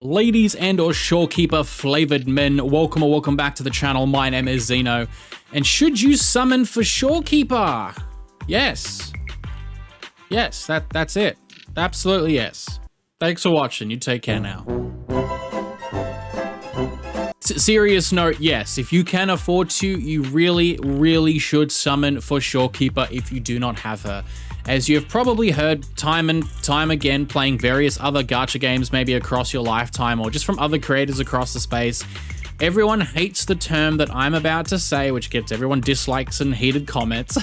Ladies and or Shorekeeper flavored men, welcome back to the channel. My name is Zeno, and should you summon for Shorekeeper? Yes, that's it. Absolutely yes. Thanks for watching. You take care now. Serious note, yes, if you can afford to, you really should summon for Shorekeeper if you do not have her. As you've probably heard time and time again playing various other gacha games maybe across your lifetime or just from other creators across the space, everyone hates the term that I'm about to say, which gets everyone dislikes and heated comments.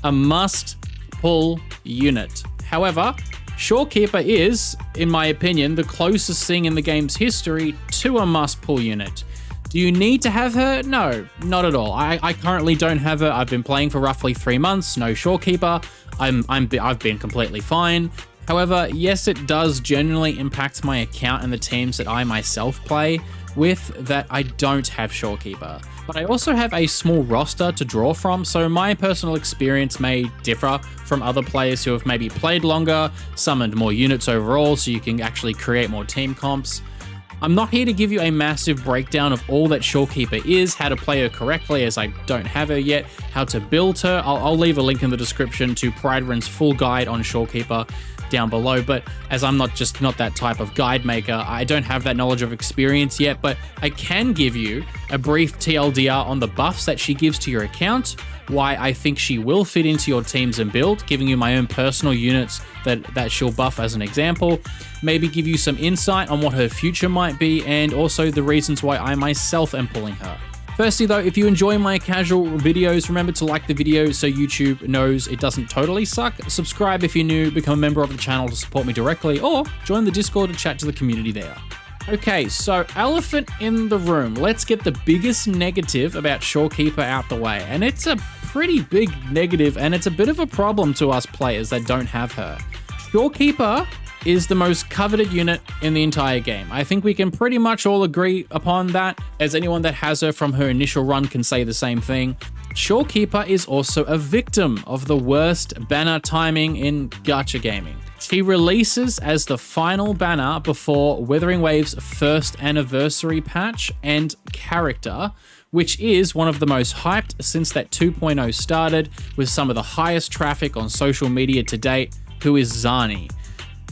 A must-pull unit. However, Shorekeeper is, in my opinion, the closest thing in the game's history to a must-pull unit. Do you need to have her? No, not at all. I currently don't have her. I've been playing for roughly 3 months, no Shorekeeper. I've been completely fine. However, yes, it does generally impact my account and the teams that I myself play with that I don't have Shorekeeper. But I also have a small roster to draw from, so my personal experience may differ from other players who have maybe played longer, summoned more units overall, so you can actually create more team comps. I'm not here to give you a massive breakdown of all that Shorekeeper is, how to play her correctly as I don't have her yet, how to build her. I'll leave a link in the description to Rerun's full guide on Shorekeeper down below, but as I'm not that type of guide maker, I don't have that knowledge of experience yet, but I can give you a brief TLDR on the buffs that she gives to your account, why I think she will fit into your teams and build, giving you my own personal units that she'll buff as an example, maybe give you some insight on what her future might be, and also the reasons why I myself am pulling her. Firstly though, if you enjoy my casual videos, remember to like the video so YouTube knows it doesn't totally suck. Subscribe if you're new, become a member of the channel to support me directly, or join the Discord to chat to the community there. Okay, so elephant in the room. Let's get the biggest negative about Shorekeeper out the way, and it's a pretty big negative, and it's a bit of a problem to us players that don't have her. Shorekeeper is the most coveted unit in the entire game. I think we can pretty much all agree upon that, as anyone that has her from her initial run can say the same thing. Shorekeeper is also a victim of the worst banner timing in gacha gaming. She releases as the final banner before Wuthering Waves' first anniversary patch and character, which is one of the most hyped since that 2.0 started, with some of the highest traffic on social media to date, who is Zani.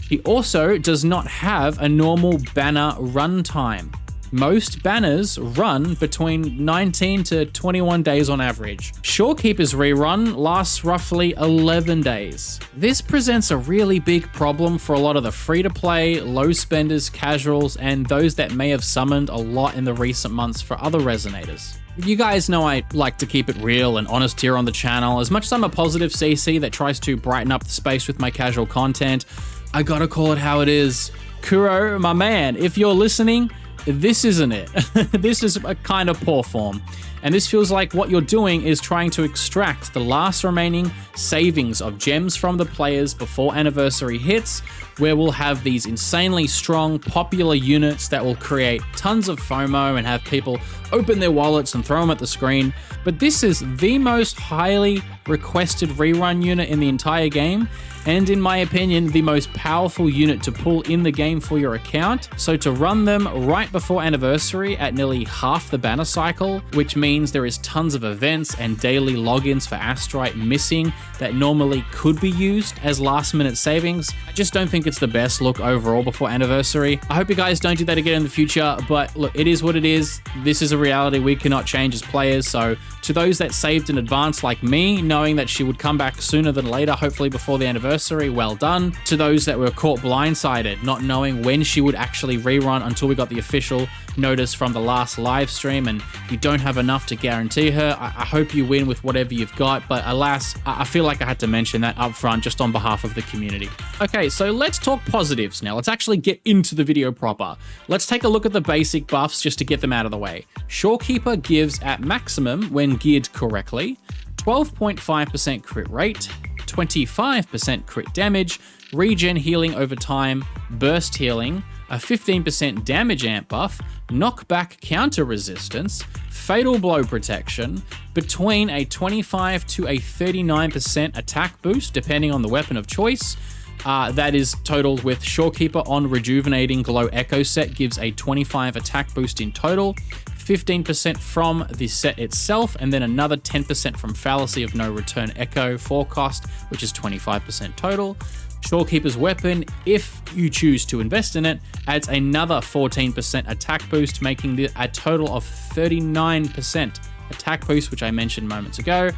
She also does not have a normal banner runtime. Most banners run between 19 to 21 days on average. Shorekeeper's rerun lasts roughly 11 days. This presents a really big problem for a lot of the free-to-play, low spenders, casuals, and those that may have summoned a lot in the recent months for other resonators. You guys know I like to keep it real and honest here on the channel. As much as I'm a positive CC that tries to brighten up the space with my casual content, I gotta call it how it is. Kuro, my man, if you're listening, this isn't it. This is a kind of poor form. And this feels like what you're doing is trying to extract the last remaining savings of gems from the players before anniversary hits, where we'll have these insanely strong, popular units that will create tons of FOMO and have people open their wallets and throw them at the screen. But this is the most highly requested rerun unit in the entire game, and in my opinion, the most powerful unit to pull in the game for your account. So to run them right before anniversary at nearly half the banner cycle, which means there is tons of events and daily logins for Astrite missing that normally could be used as last minute savings, I just don't think it's the best look overall before anniversary. I hope you guys don't do that again in the future, but look, it is what it is. This is a reality we cannot change as players, so to those that saved in advance like me, knowing that she would come back sooner than later, hopefully before the anniversary, well done. To those that were caught blindsided, not knowing when she would actually rerun until we got the official notice from the last live stream and you don't have enough to guarantee her, I hope you win with whatever you've got, but alas, I feel like I had to mention that up front just on behalf of the community. Okay, so let's talk positives now. Let's actually get into the video proper. Let's take a look at the basic buffs just to get them out of the way. Shorekeeper gives at maximum, when geared correctly, 12.5% crit rate, 25% crit damage, regen healing over time, burst healing, a 15% damage amp buff, knockback counter resistance, fatal blow protection, between a 25 to a 39% attack boost depending on the weapon of choice, That is totaled with Shorekeeper on Rejuvenating Glow Echo set gives a 25 attack boost in total, 15% from the set itself, and then another 10% from Fallacy of No Return Echo Forecast, which is 25% total. Shorekeeper's weapon, if you choose to invest in it, adds another 14% attack boost, making a total of 39% attack boost, which I mentioned moments ago.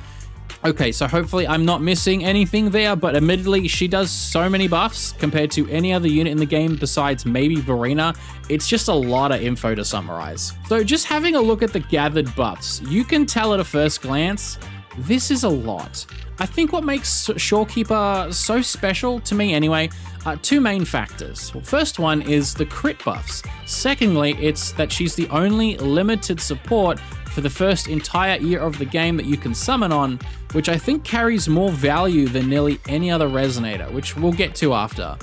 Okay, so hopefully I'm not missing anything there, but admittedly, she does so many buffs compared to any other unit in the game besides maybe Verena. It's just a lot of info to summarize. So just having a look at the gathered buffs, you can tell at a first glance, this is a lot. I think what makes Shorekeeper so special, to me anyway, are two main factors. Well, first one is the crit buffs. Secondly, it's that she's the only limited support for the first entire year of the game that you can summon on, which I think carries more value than nearly any other resonator, which we'll get to after.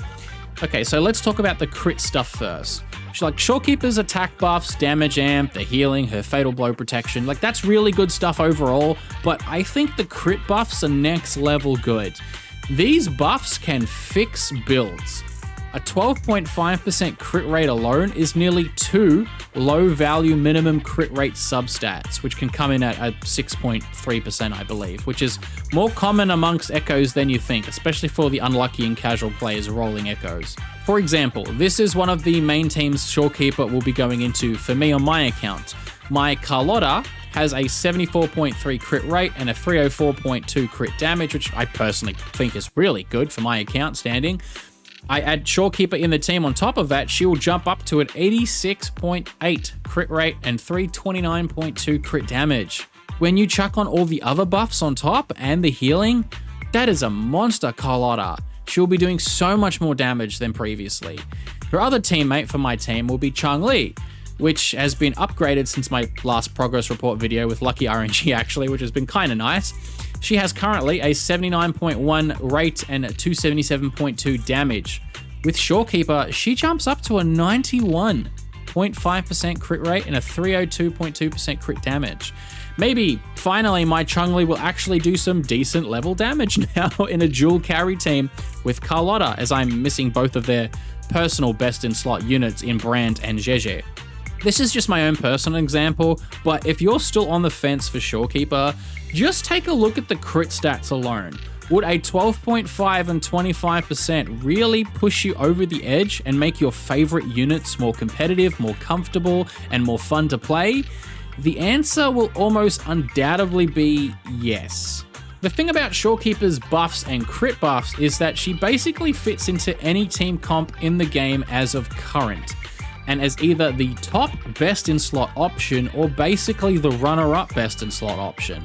Okay, so let's talk about the crit stuff first. Like Shorekeeper's attack buffs, damage amp, the healing, her fatal blow protection, like that's really good stuff overall, but I think the crit buffs are next level good. These buffs can fix builds. A 12.5% crit rate alone is nearly 2 low value minimum crit rate substats, which can come in at 6.3%, I believe, which is more common amongst echoes than you think, especially for the unlucky and casual players rolling echoes. For example, this is one of the main teams Shorekeeper will be going into for me on my account. My Carlotta has a 74.3 crit rate and a 304.2 crit damage, which I personally think is really good for my account standing. I add Shorekeeper in the team on top of that, she will jump up to an 86.8 crit rate and 329.2 crit damage. When you chuck on all the other buffs on top and the healing, that is a monster Carlotta. She'll be doing so much more damage than previously. Her other teammate for my team will be Chang-Li, which has been upgraded since my last progress report video with Lucky RNG actually, which has been kind of nice. She has currently a 79.1 rate and 277.2 damage. With Shorekeeper, she jumps up to a 91.5% crit rate and a 302.2% crit damage. Maybe, finally, my Chang-Li will actually do some decent level damage now in a dual carry team with Carlotta, as I'm missing both of their personal best in slot units in Brand and Jeje. This is just my own personal example, but if you're still on the fence for Shorekeeper, just take a look at the crit stats alone. Would a 12.5 and 25% really push you over the edge and make your favorite units more competitive, more comfortable, and more fun to play? The answer will almost undoubtedly be yes. The thing about Shorekeeper's buffs and crit buffs is that she basically fits into any team comp in the game as of current, and as either the top best in slot option or basically the runner-up best in slot option.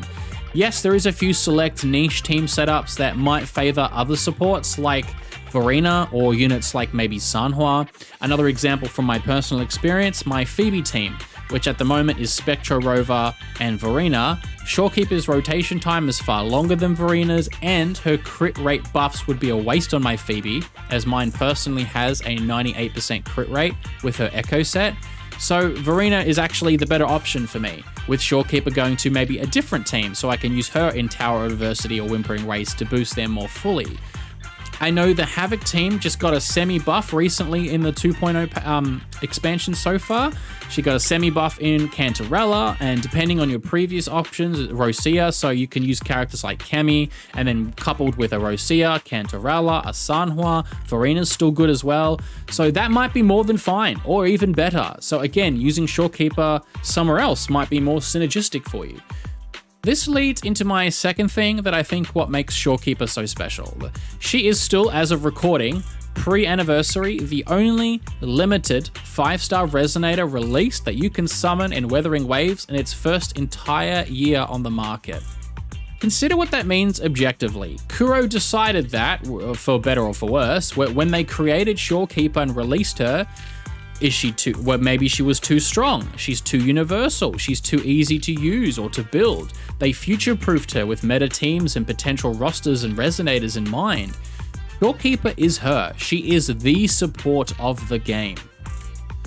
Yes, there is a few select niche team setups that might favor other supports like Verena or units like maybe Sanhua. Another example from my personal experience, my Phoebe team, which at the moment is Spectro Rover and Verena. Shorekeeper's rotation time is far longer than Verena's, and her crit rate buffs would be a waste on my Phoebe, as mine personally has a 98% crit rate with her Echo set. So Verena is actually the better option for me, with Shorekeeper going to maybe a different team so I can use her in Tower Adversity or Whimpering Waves to boost them more fully. I know the Havoc team just got a semi-buff recently in the 2.0 expansion so far. She got a semi-buff in Cantarella, and depending on your previous options, Rosia, so you can use characters like Kemi, and then coupled with a Rosia, Cantarella, a Sanhua, Verena's still good as well. So that might be more than fine, or even better. So again, using Shorekeeper somewhere else might be more synergistic for you. This leads into my second thing that I think what makes Shorekeeper so special. She is still, as of recording, pre-anniversary, the only limited 5-star resonator released that you can summon in Wuthering Waves in its first entire year on the market. Consider what that means objectively. Kuro decided that, for better or for worse, when they created Shorekeeper and released her, well, maybe she was too strong, she's too universal, she's too easy to use or to build. They future-proofed her with meta teams and potential rosters and resonators in mind. Shorekeeper is her. She is the support of the game.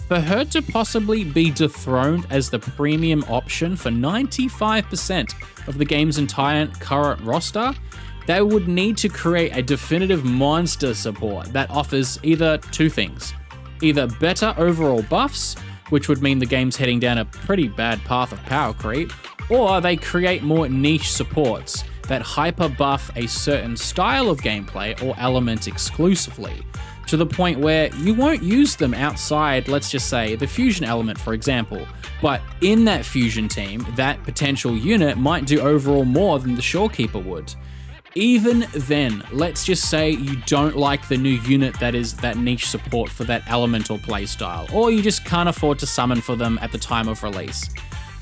For her to possibly be dethroned as the premium option for 95% of the game's entire current roster, they would need to create a definitive monster support that offers either two things. Either better overall buffs, which would mean the game's heading down a pretty bad path of power creep, or they create more niche supports that hyper buff a certain style of gameplay or element exclusively, to the point where you won't use them outside, let's just say, the fusion element, for example. But in that fusion team, that potential unit might do overall more than the Shorekeeper would. Even then, let's just say you don't like the new unit that is that niche support for that elemental playstyle, or you just can't afford to summon for them at the time of release.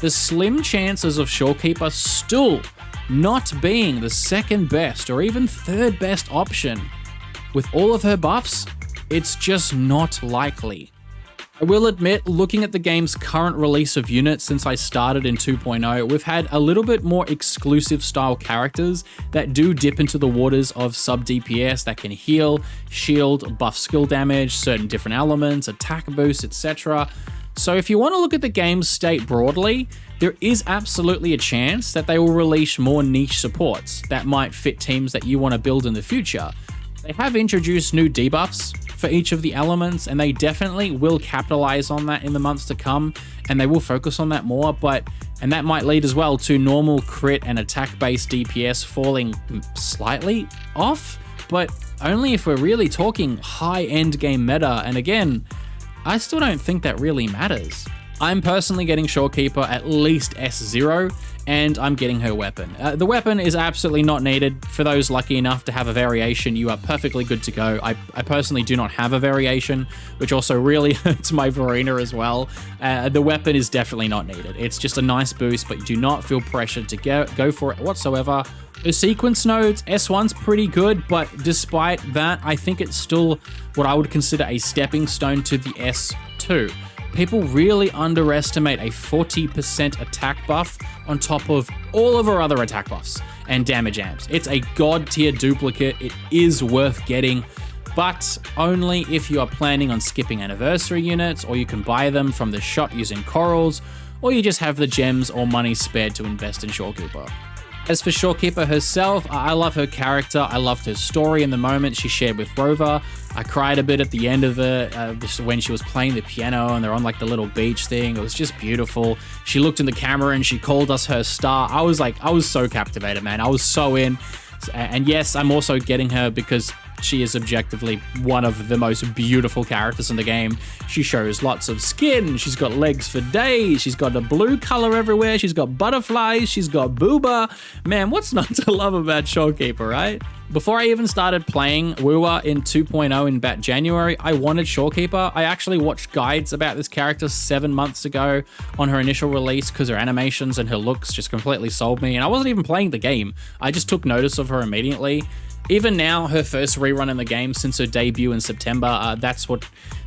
The slim chances of Shorekeeper still not being the second best or even third best option with all of her buffs, it's just not likely. I will admit, looking at the game's current release of units since I started in 2.0, we've had a little bit more exclusive style characters that do dip into the waters of sub DPS that can heal, shield, buff skill damage, certain different elements, attack boosts, etc. So if you want to look at the game's state broadly, there is absolutely a chance that they will release more niche supports that might fit teams that you want to build in the future. They have introduced new debuffs for each of the elements, and they definitely will capitalize on that in the months to come, and they will focus on that more, and that might lead as well to normal crit and attack-based DPS falling slightly off, but only if we're really talking high-end game meta, and again, I still don't think that really matters. I'm personally getting Shorekeeper at least S0, and I'm getting her weapon. The weapon is absolutely not needed. For those lucky enough to have a variation, you are perfectly good to go. I personally do not have a variation, which also really hurts my Verena as well. The weapon is definitely not needed. It's just a nice boost, but you do not feel pressured to go for it whatsoever. The sequence nodes, S1's pretty good, but despite that, I think it's still what I would consider a stepping stone to the S2. People really underestimate a 40% attack buff on top of all of our other attack buffs and damage amps. It's a god tier duplicate. It is worth getting, but only if you are planning on skipping anniversary units, or you can buy them from the shop using corals, or you just have the gems or money spared to invest in Shorekeeper. As for Shorekeeper herself, I love her character. I loved her story in the moment she shared with Rover. I cried a bit at the end of it when she was playing the piano and they're on like the little beach thing. It was just beautiful. She looked in the camera and she called us her star. I was so captivated, man. I was so in. And yes, I'm also getting her because she is objectively one of the most beautiful characters in the game. She shows lots of skin, she's got legs for days, she's got a blue color everywhere, she's got butterflies, she's got booba. Man, what's not to love about Shorekeeper, right? Before I even started playing Wuwa in 2.0 in about January, I wanted Shorekeeper. I actually watched guides about this character 7 months ago on her initial release because her animations and her looks just completely sold me, and I wasn't even playing the game. I just took notice of her immediately. Even now, her first rerun in the game since her debut in September,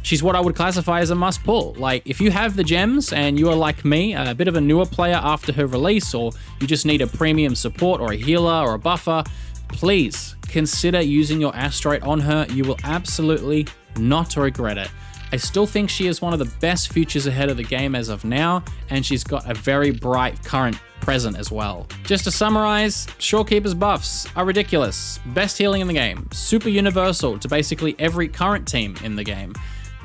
she's what I would classify as a must pull. Like, if you have the gems and you are like me, a bit of a newer player after her release, or you just need a premium support or a healer or a buffer, please consider using your Astrite on her. You will absolutely not regret it. I still think she is one of the best futures ahead of the game as of now, and she's got a very bright current present as well. Just to summarize, Shorekeeper's buffs are ridiculous. Best healing in the game, super universal to basically every current team in the game,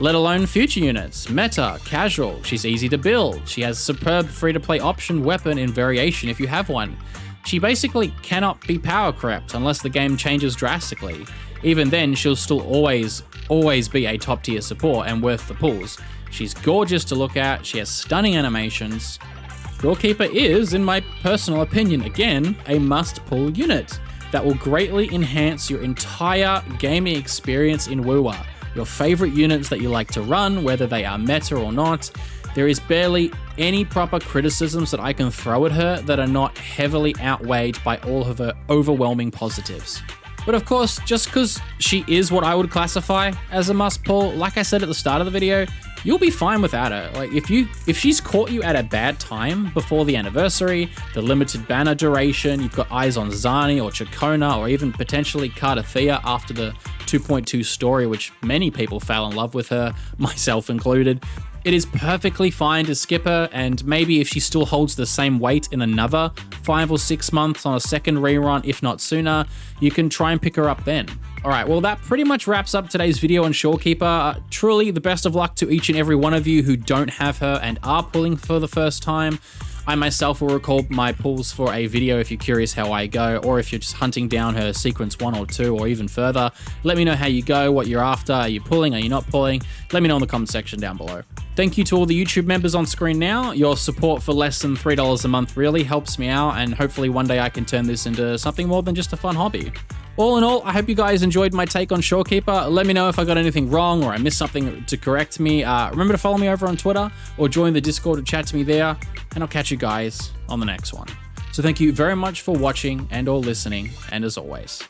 let alone future units, meta, casual, she's easy to build, she has superb free-to-play option weapon in variation if you have one. She basically cannot be power crept unless the game changes drastically. Even then, she'll still always be a top tier support and worth the pulls. She's gorgeous to look at, she has stunning animations. Shorekeeper is, in my personal opinion, again, a must-pull unit that will greatly enhance your entire gaming experience in Wuwa. Your favorite units that you like to run, whether they are meta or not. There is barely any proper criticisms that I can throw at her that are not heavily outweighed by all of her overwhelming positives. But of course, just because she is what I would classify as a must-pull, like I said at the start of the video, you'll be fine without her. Like, if she's caught you at a bad time before the anniversary, the limited banner duration, you've got eyes on Zani or Chakona, or even potentially Heya after the 2.2 story, which many people fell in love with her, myself included. It is perfectly fine to skip her, and maybe if she still holds the same weight in another 5 or 6 months on a second rerun, if not sooner, you can try and pick her up then. Alright, well that pretty much wraps up today's video on Shorekeeper. Truly, the best of luck to each and every one of you who don't have her and are pulling for the first time. I myself will record my pulls for a video if you're curious how I go, or if you're just hunting down her sequence 1 or 2 or even further. Let me know how you go, what you're after, are you pulling, are you not pulling? Let me know in the comment section down below. Thank you to all the YouTube members on screen now. Your support for less than $3 a month really helps me out, and hopefully one day I can turn this into something more than just a fun hobby. All in all, I hope you guys enjoyed my take on Shorekeeper. Let me know if I got anything wrong or I missed something to correct me. Remember to follow me over on Twitter or join the Discord to chat to me there, and I'll catch you guys on the next one. So thank you very much for watching and or listening, and as always,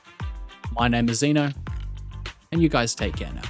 my name is Zeno, and you guys take care now.